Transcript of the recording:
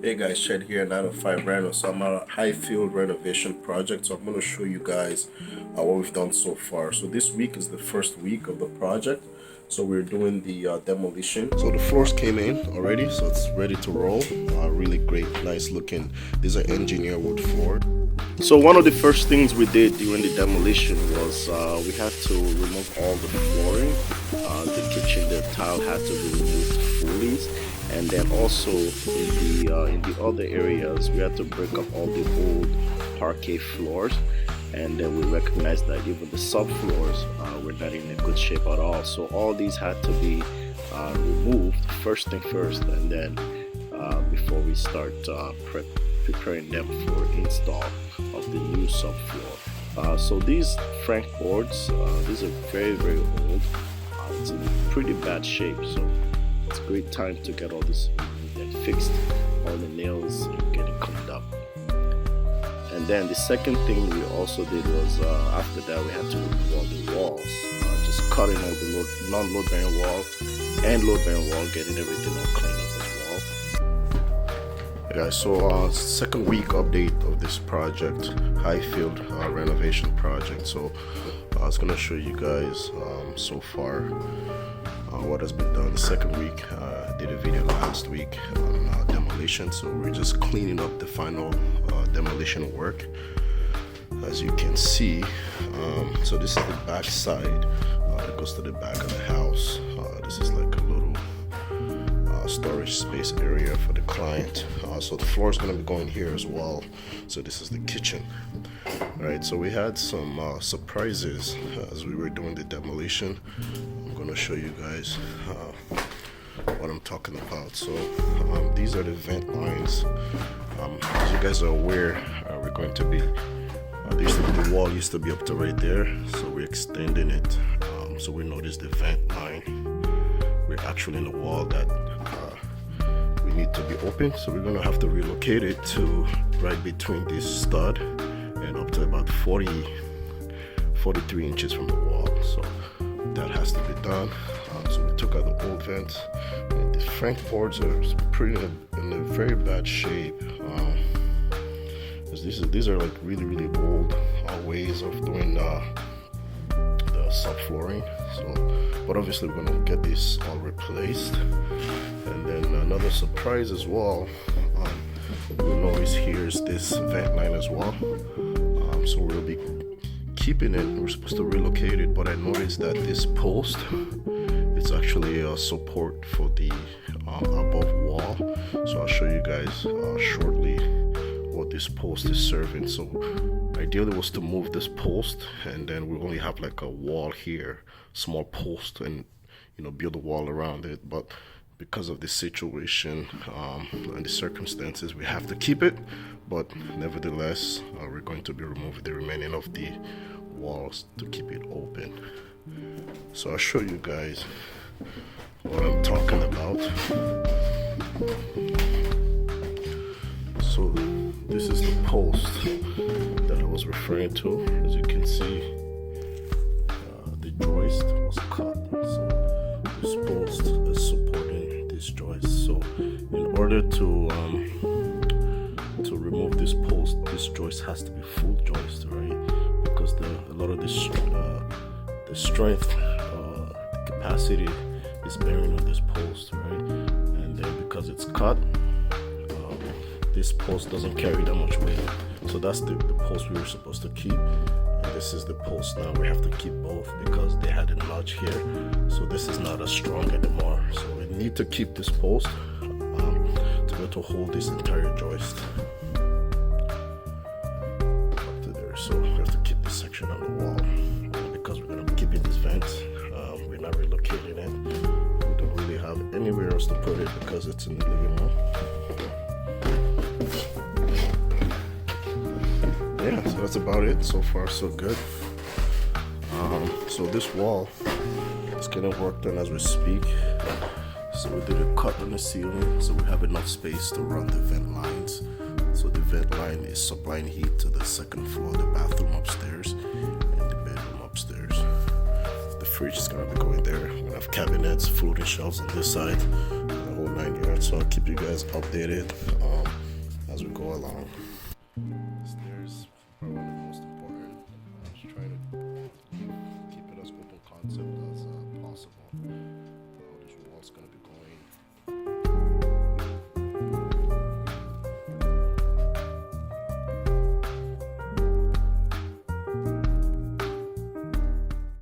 Hey guys, Shed here, 905 Reno. So I'm at a HighField renovation project. So I'm going to show you guys what we've done so far. So this week is the first week of the project. So we're doing the demolition. So the floors came in already, so it's ready to roll. Really great, nice looking. These are engineer wood floor. So one of the first things we did during the demolition was we had to remove all the flooring. The kitchen, the tile had to be removed fully. And then also in the other areas, we had to break up all the old parquet floors, and then we recognized that even the subfloors were not in a good shape at all. So all these had to be removed first thing first, and then before we start preparing them for install of the new subfloor. So these frank boards, these are very old. It's in pretty bad shape, so it's a great time to get all this and fixed, all the nails getting cleaned up. And then the second thing we also did was after that we had to remove all the walls, just cutting all the non-load bearing wall and load bearing wall, getting everything all cleaned up as well. Yeah, guys, so second week update of this project, HighField renovation project. So I was gonna show you guys so far what has been done. The second week, I did a video last week on demolition, so we're just cleaning up the final demolition work. As you can see, so this is the back side that goes to the back of the house. This is like a little storage space area for the client. So the floor is going to be going here as well. So this is the kitchen. All right, so we had some surprises as we were doing the demolition. I'm going to show you guys what I'm talking about. So these are the vent lines. As you guys are aware, we're going to be the wall used to be up to right there, so we're extending it. So we noticed the vent line. We're actually in the wall that we need to be open, so we're gonna have to relocate it to right between this stud and up to about 43 inches from the wall. So that has to be done. So we took out the old vents, and the frank boards are pretty in a very bad shape. These are like really old ways of doing the subflooring. So, but obviously we're gonna get this all replaced. And then another surprise as well, you'll notice here's this vent line as well. So we'll be keeping it. We're supposed to relocate it, but I noticed that this post, it's actually a support for the above wall. So I'll show you guys shortly what this post is serving. So ideally was to move this post, and then we only have like a wall here, small post, and build a wall around it. But because of the situation and the circumstances, we have to keep it. But nevertheless, we're going to be removing the remaining of the walls to keep it open. So I'll show you guys what I'm talking about. So this is the post that I was referring to. As you can see, the joist was cut. So this post is supporting this joist. So in order to remove this post, this joist has to be full joist, right? Because a lot of the strength, the capacity is bearing on this post, right? And then because it's cut, this post doesn't carry that much weight. So that's the post we were supposed to keep, and this is the post now we have to keep both because they had a notch here. So this is not as strong anymore. So we need to keep this post to be able to hold this entire joist up to there. So we have to keep this section on the wall because we're going to be keeping this vent. We're not relocating it. We don't really have anywhere else to put it because it's in the living room. Yeah, so that's about it. So far so good. So this wall is getting worked on as we speak. So we did a cut on the ceiling, so we have enough space to run the vent lines. So the vent line is supplying heat to the second floor, the bathroom upstairs and the bedroom upstairs. The fridge is gonna be going there. We're gonna have cabinets, floating shelves on this side, the whole 9 yards. So I'll keep you guys updated. as we go along.